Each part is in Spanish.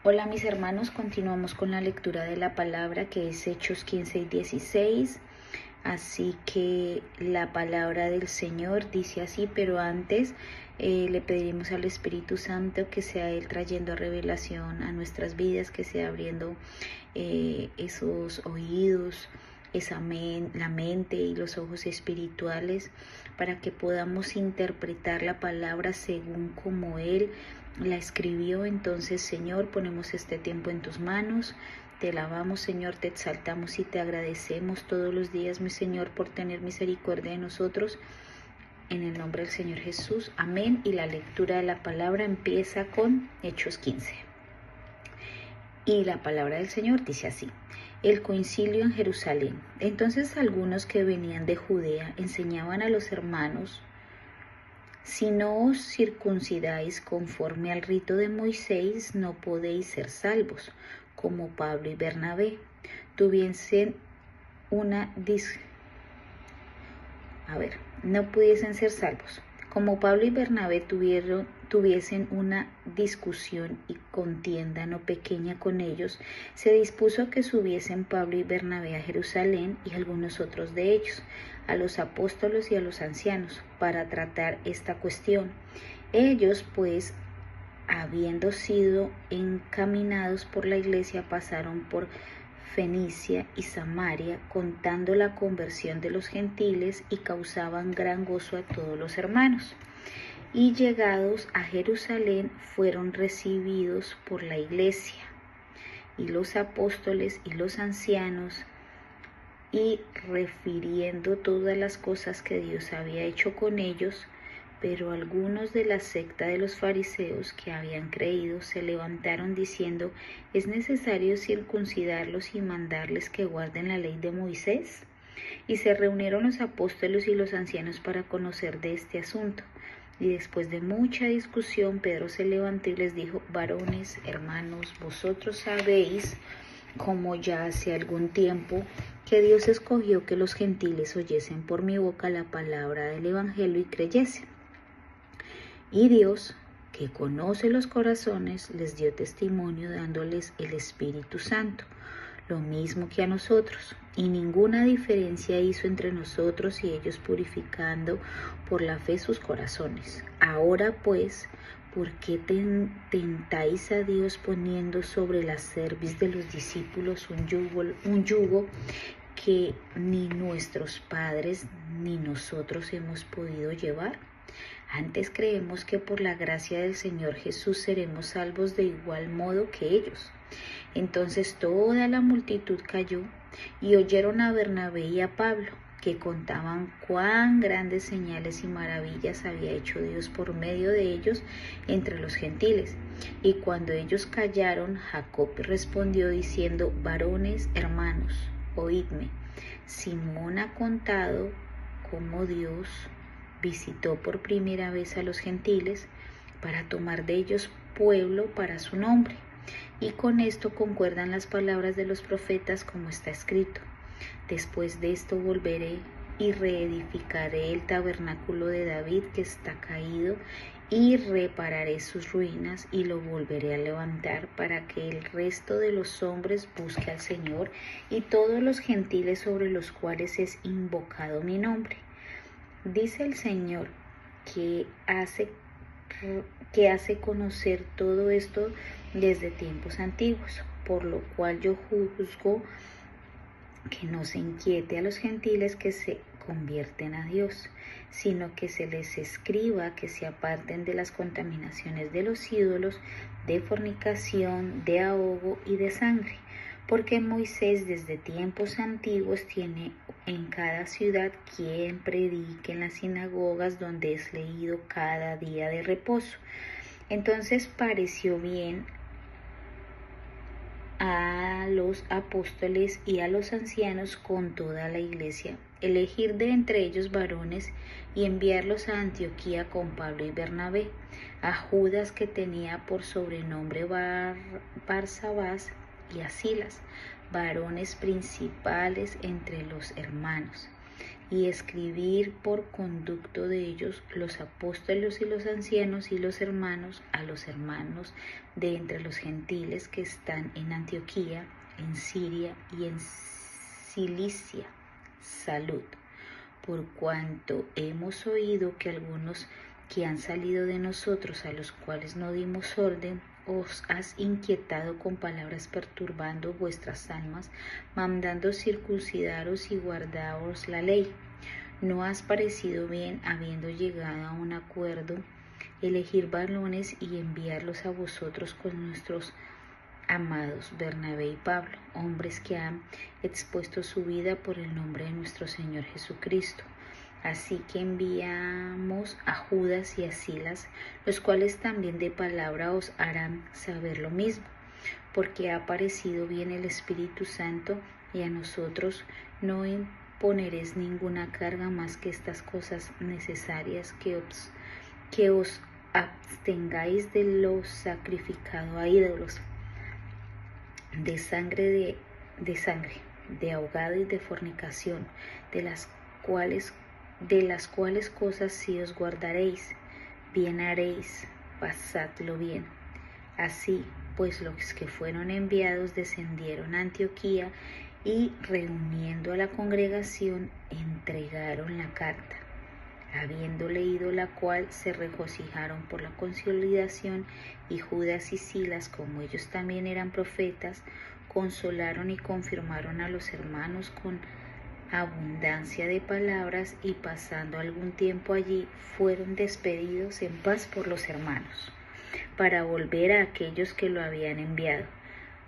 Hola mis hermanos, continuamos con la lectura de la palabra que es Hechos 15 y 16. Así que la palabra del Señor dice así, pero antes le pediremos al Espíritu Santo que sea Él trayendo revelación a nuestras vidas, que sea abriendo esos oídos, la mente y los ojos espirituales para que podamos interpretar la palabra según como Él la escribió. Entonces, Señor, ponemos este tiempo en tus manos. Te alabamos, Señor, te exaltamos y te agradecemos todos los días, mi Señor, por tener misericordia de nosotros. En el nombre del Señor Jesús. Amén. Y la lectura de la palabra empieza con Hechos 15. Y la palabra del Señor dice así: el concilio en Jerusalén. Entonces algunos que venían de Judea enseñaban a los hermanos: si no os circuncidáis conforme al rito de Moisés, no podéis ser salvos. Como Pablo y Bernabé no pudiesen ser salvos. Como Pablo y Bernabé tuviesen una discusión y contienda no pequeña con ellos, se dispuso que subiesen Pablo y Bernabé a Jerusalén y algunos otros de ellos, a los apóstolos y a los ancianos, para tratar esta cuestión. Ellos, pues, habiendo sido encaminados por la iglesia, pasaron por Fenicia y Samaria, contando la conversión de los gentiles, y causaban gran gozo a todos los hermanos. Y llegados a Jerusalén, fueron recibidos por la iglesia y los apóstoles y los ancianos, y refiriendo todas las cosas que Dios había hecho con ellos. Pero algunos de la secta de los fariseos que habían creído se levantaron diciendo: ¿es necesario circuncidarlos y mandarles que guarden la ley de Moisés? Y se reunieron los apóstoles y los ancianos para conocer de este asunto. Y después de mucha discusión, Pedro se levantó y les dijo: varones, hermanos, vosotros sabéis, como ya hace algún tiempo, que Dios escogió que los gentiles oyesen por mi boca la palabra del evangelio y creyesen. Y Dios, que conoce los corazones, les dio testimonio dándoles el Espíritu Santo, lo mismo que a nosotros, y ninguna diferencia hizo entre nosotros y ellos, purificando por la fe sus corazones. Ahora pues, ¿por qué tentáis a Dios poniendo sobre la cerviz de los discípulos un yugo que ni nuestros padres ni nosotros hemos podido llevar? Antes creemos que por la gracia del Señor Jesús seremos salvos de igual modo que ellos. Entonces toda la multitud cayó y oyeron a Bernabé y a Pablo, que contaban cuán grandes señales y maravillas había hecho Dios por medio de ellos entre los gentiles. Y cuando ellos callaron, Jacob respondió diciendo: varones, hermanos, oídme. Simón ha contado cómo Dios visitó por primera vez a los gentiles para tomar de ellos pueblo para su nombre. Y con esto concuerdan las palabras de los profetas, como está escrito: después de esto volveré y reedificaré el tabernáculo de David que está caído, y repararé sus ruinas y lo volveré a levantar, para que el resto de los hombres busque al Señor, y todos los gentiles sobre los cuales es invocado mi nombre. Dice el Señor, que hace conocer todo esto desde tiempos antiguos, por lo cual yo juzgo que no se inquiete a los gentiles que se convierten a Dios, sino que se les escriba que se aparten de las contaminaciones de los ídolos, de fornicación, de ahogo y de sangre. Porque Moisés desde tiempos antiguos tiene en cada ciudad quien predique en las sinagogas, donde es leído cada día de reposo. Entonces pareció bien a los apóstoles y a los ancianos con toda la iglesia elegir de entre ellos varones y enviarlos a Antioquía con Pablo y Bernabé, a Judas, que tenía por sobrenombre Barsabás, y a Silas, varones principales entre los hermanos. y escribir por conducto de ellos los apóstoles y los ancianos y los hermanos a los hermanos de entre los gentiles que están en Antioquía, en Siria y en Cilicia. Salud, por cuanto hemos oído que algunos que han salido de nosotros, a los cuales no dimos orden, os has inquietado con palabras perturbando vuestras almas, mandando circuncidaros y guardaos la ley. ¿No has parecido bien, habiendo llegado a un acuerdo, elegir varones y enviarlos a vosotros con nuestros amados Bernabé y Pablo, hombres que han expuesto su vida por el nombre de nuestro Señor Jesucristo? Así que enviamos a Judas y a Silas, los cuales también de palabra os harán saber lo mismo, porque ha parecido bien el Espíritu Santo, y a nosotros no imponeréis ninguna carga más que estas cosas necesarias, que os abstengáis de lo sacrificado a ídolos, de sangre, de ahogado y de fornicación, de las cuales cosas sí os guardaréis. Bien haréis, pasadlo bien. Así pues, los que fueron enviados descendieron a Antioquía y, reuniendo a la congregación, entregaron la carta. Habiendo leído la cual, se regocijaron por la consolidación, y Judas y Silas, como ellos también eran profetas, consolaron y confirmaron a los hermanos con abundancia de palabras, y pasando algún tiempo allí, fueron despedidos en paz por los hermanos, para volver a aquellos que lo habían enviado.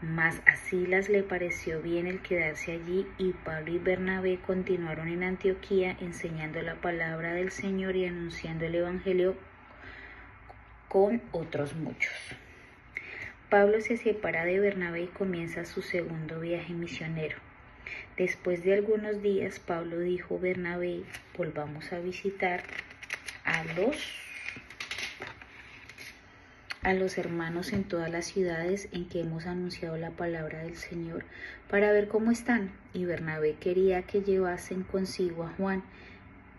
Mas a Silas le pareció bien el quedarse allí, y Pablo y Bernabé continuaron en Antioquía, enseñando la palabra del Señor y anunciando el Evangelio con otros muchos. Pablo se separa de Bernabé y comienza su segundo viaje misionero. Después de algunos días, Pablo dijo a Bernabé: volvamos a visitar a los hermanos en todas las ciudades en que hemos anunciado la palabra del Señor, para ver cómo están. Y Bernabé quería que llevasen consigo a Juan,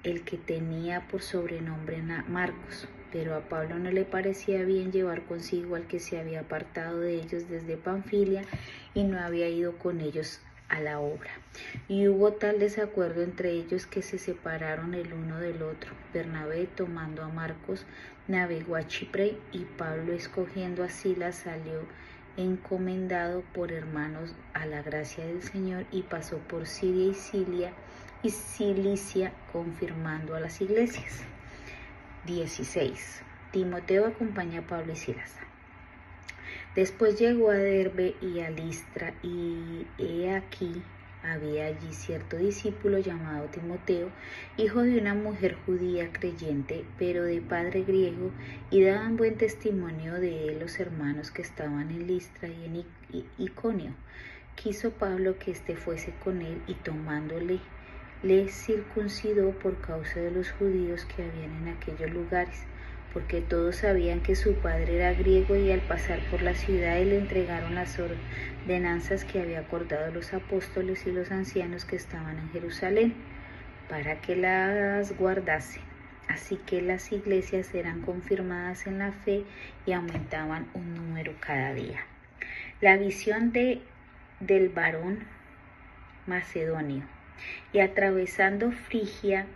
el que tenía por sobrenombre Marcos, pero a Pablo no le parecía bien llevar consigo al que se había apartado de ellos desde Panfilia y no había ido con ellos a la obra. Y hubo tal desacuerdo entre ellos que se separaron el uno del otro. Bernabé, tomando a Marcos, navegó a Chipre, y Pablo, escogiendo a Silas, salió encomendado por hermanos a la gracia del Señor, y pasó por Siria y Cilicia, confirmando a las iglesias. 16. Timoteo acompaña a Pablo y Silas. Después llegó a Derbe y a Listra, y he aquí había allí cierto discípulo llamado Timoteo, hijo de una mujer judía creyente, pero de padre griego, y daban buen testimonio de él los hermanos que estaban en Listra y en Iconio. Quiso Pablo que éste fuese con él, y tomándole, le circuncidó por causa de los judíos que habían en aquellos lugares, porque todos sabían que su padre era griego, y al pasar por la ciudad le entregaron las ordenanzas que había acordado los apóstoles y los ancianos que estaban en Jerusalén, para que las guardasen. Así que las iglesias eran confirmadas en la fe y aumentaban un número cada día. La visión del varón macedonio. Y atravesando Frigia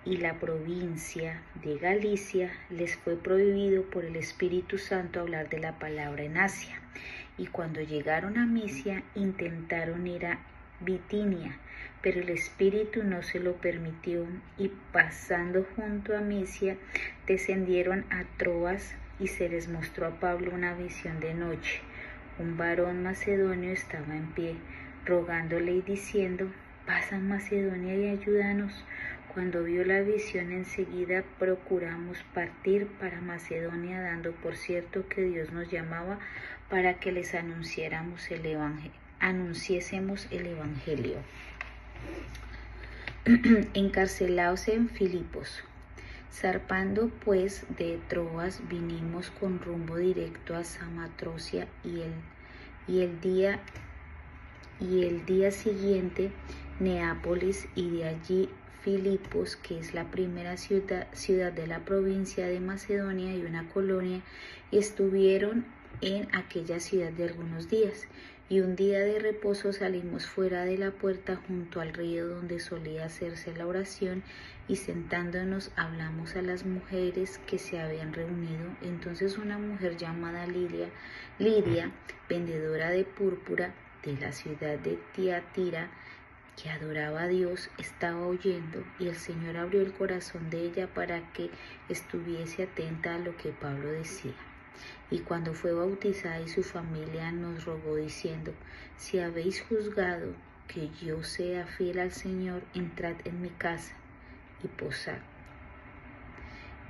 y la provincia de Galicia, les fue prohibido por el Espíritu Santo hablar de la palabra en Asia. Y cuando llegaron a Misia, intentaron ir a Bitinia, pero el Espíritu no se lo permitió, y pasando junto a Misia, descendieron a Troas, y se les mostró a Pablo una visión de noche. Un varón macedonio estaba en pie, rogándole y diciendo: pasa a Macedonia y ayúdanos. Cuando vio la visión, enseguida procuramos partir para Macedonia, dando por cierto que Dios nos llamaba para que les anunciésemos el Evangelio. Encarcelados en Filipos. Zarpando pues de Troas, vinimos con rumbo directo a Samatrocia, y el día siguiente Neápolis y de allí Filipos, que es la primera ciudad de la provincia de Macedonia y una colonia, y estuvieron en aquella ciudad de algunos días. Y un día de reposo salimos fuera de la puerta junto al río donde solía hacerse la oración, y sentándonos hablamos a las mujeres que se habían reunido. Entonces una mujer llamada Lidia, vendedora de púrpura de la ciudad de Tiatira, que adoraba a Dios, estaba oyendo, y el Señor abrió el corazón de ella para que estuviese atenta a lo que Pablo decía. Y cuando fue bautizada y su familia nos rogó diciendo: si habéis juzgado que yo sea fiel al Señor, entrad en mi casa y posad.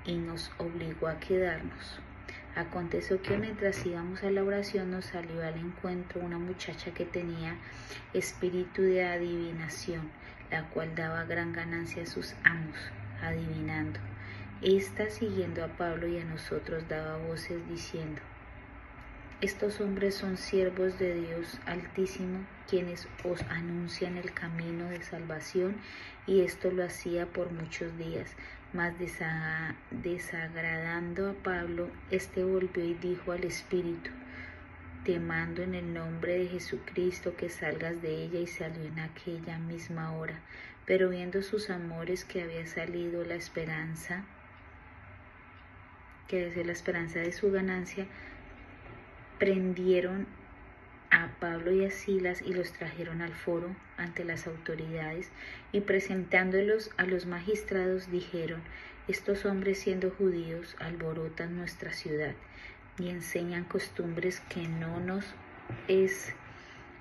Y nos obligó a quedarnos. Aconteció que mientras íbamos a la oración nos salió al encuentro una muchacha que tenía espíritu de adivinación, la cual daba gran ganancia a sus amos, adivinando. Esta, siguiendo a Pablo y a nosotros, daba voces diciendo: estos hombres son siervos de Dios Altísimo, quienes os anuncian el camino de salvación. Y esto lo hacía por muchos días. Mas desagradando a Pablo, este volvió y dijo al espíritu: te mando en el nombre de Jesucristo que salgas de ella. Y salió en aquella misma hora. Pero viendo sus amores que había salido la esperanza, que desde la esperanza de su ganancia, prendieron a Pablo y a Silas y los trajeron al foro ante las autoridades, y presentándolos a los magistrados dijeron: estos hombres, siendo judíos, alborotan nuestra ciudad y enseñan costumbres que no nos es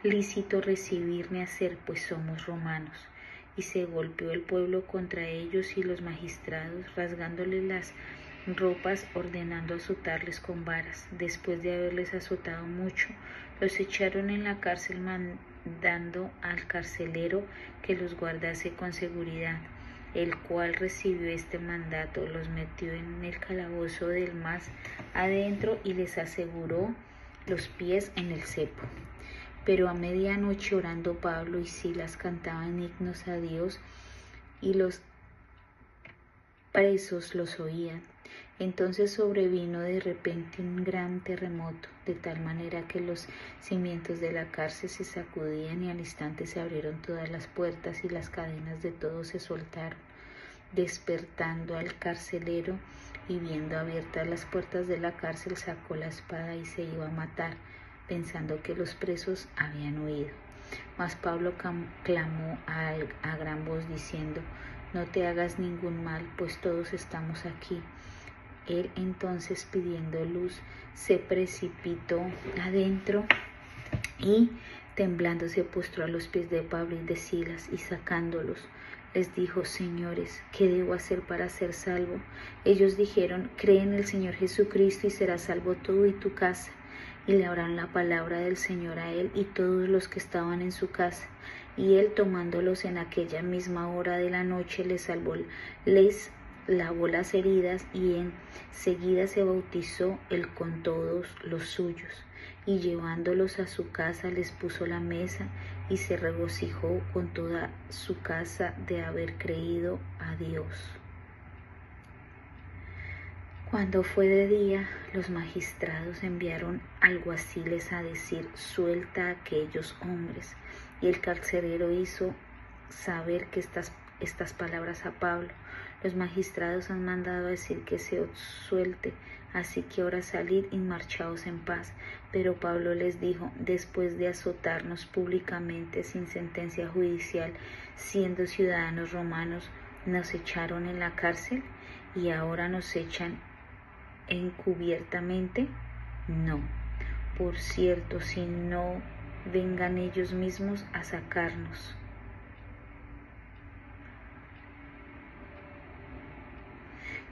lícito recibir ni hacer, pues somos romanos. Y se golpeó el pueblo contra ellos, y los magistrados, rasgándoles las ropas, ordenando azotarles con varas. Después de haberles azotado mucho, los echaron en la cárcel, mandando al carcelero que los guardase con seguridad, el cual recibió este mandato, los metió en el calabozo del más adentro y les aseguró los pies en el cepo. Pero a medianoche, orando, Pablo y Silas cantaban himnos a Dios, y los presos los oían. Entonces sobrevino de repente un gran terremoto, de tal manera que los cimientos de la cárcel se sacudían, y al instante se abrieron todas las puertas y las cadenas de todos se soltaron. Despertando al carcelero y viendo abiertas las puertas de la cárcel, sacó la espada y se iba a matar, pensando que los presos habían huido. Mas Pablo clamó a gran voz diciendo: no te hagas ningún mal, pues todos estamos aquí. Él entonces, pidiendo luz, se precipitó adentro y temblando se postró a los pies de Pablo y de Silas, y sacándolos les dijo: señores, ¿qué debo hacer para ser salvo? Ellos dijeron: cree en el Señor Jesucristo y serás salvo tú y tu casa. Y le hablaron la palabra del Señor a él y todos los que estaban en su casa. Y él, tomándolos en aquella misma hora de la noche, les lavó las heridas, y enseguida se bautizó él con todos los suyos. Y llevándolos a su casa les puso la mesa, y se regocijó con toda su casa de haber creído a Dios. Cuando fue de día, los magistrados enviaron alguaciles a decir: suelta a aquellos hombres. Y el carcelero hizo saber que estas palabras a Pablo: los magistrados han mandado a decir que se os suelte, así que ahora salid y marchaos en paz. Pero Pablo les dijo: después de azotarnos públicamente sin sentencia judicial, siendo ciudadanos romanos, nos echaron en la cárcel, y ahora nos echan encubiertamente. No, por cierto, si no vengan ellos mismos a sacarnos.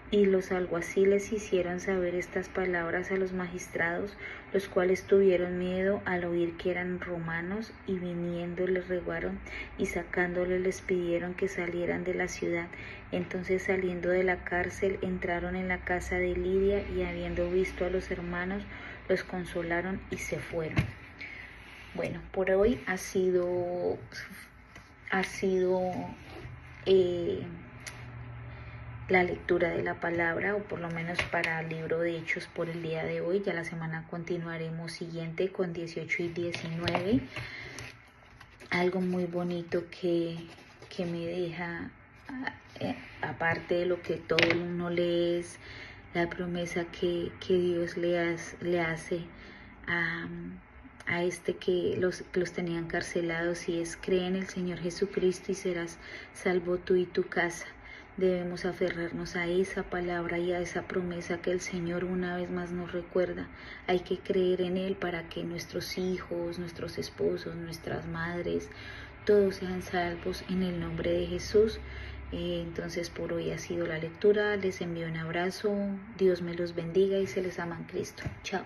Y los alguaciles hicieron saber estas palabras a los magistrados, los cuales tuvieron miedo al oír que eran romanos, y viniendo les rogaron, y sacándoles les pidieron que salieran de la ciudad. Entonces, saliendo de la cárcel, entraron en la casa de Lidia, y habiendo visto a los hermanos, los consolaron y se fueron. Bueno, por hoy ha sido ha sido la lectura de la palabra, o por lo menos para el libro de Hechos por el día de hoy. Ya la semana continuaremos siguiente con 18 y 19. Algo muy bonito que me deja, aparte de lo que todo el mundo lee, es la promesa que Dios le hace a que los tenía encarcelados, y es: cree en el Señor Jesucristo y serás salvo tú y tu casa. Debemos aferrarnos a esa palabra y a esa promesa que el Señor una vez más nos recuerda. Hay que creer en Él para que nuestros hijos, nuestros esposos, nuestras madres, todos sean salvos en el nombre de Jesús. Entonces por hoy ha sido la lectura. Les envío un abrazo. Dios me los bendiga y se les ama en Cristo. Chao.